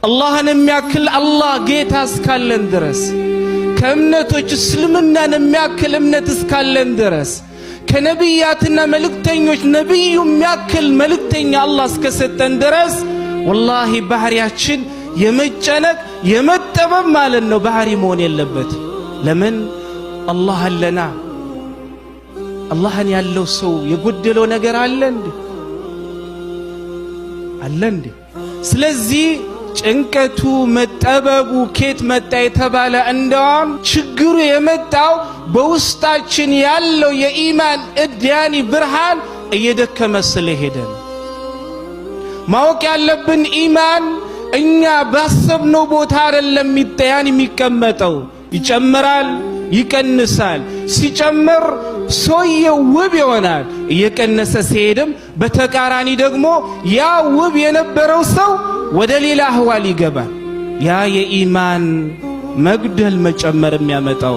አላህን የሚያክል አላህ ጌታ እስካለን ድረስ ከእምነቶች እስልምናን የሚያክል እምነት እስካለን ድረስ ከነቢያትና መልእክተኞች ነብዩ የሚያክል መልእክተኛ አላህ እስከሰጠን ድረስ ወላሂ ባህሪያችን የመጨነቅ የመጠበብ ማለት ነው ባህሪ መሆን የለበት። ለምን አላህ አለና አላህን ያለው ሰው የጎደለው ነገር አለ እንዴ? ስለዚህ ጭንቀቱ መጠበቡ ከየት መጣ የተባለ እንደውም ችግሩ የመጣው በውስጣችን ያለው የኢማን እድያኒ ብርሃን እየደከመ ስለሄደ ነው። ማወቅ ያለብን ኢማን እኛ ባሰብነው ቦታ አይደለም የሚቀመጠው፣ ይጨምራል ይቀንሳል። ሲጨምር ሰውየው ውብ ይሆናል፣ እየቀነሰ ሲሄድም በተቃራኒ ደግሞ ያ ውብ የነበረው ሰው ወደ ሌላ አህዋል ይገባል። ያ የኢማን መግደል መጨመር የሚያመጣው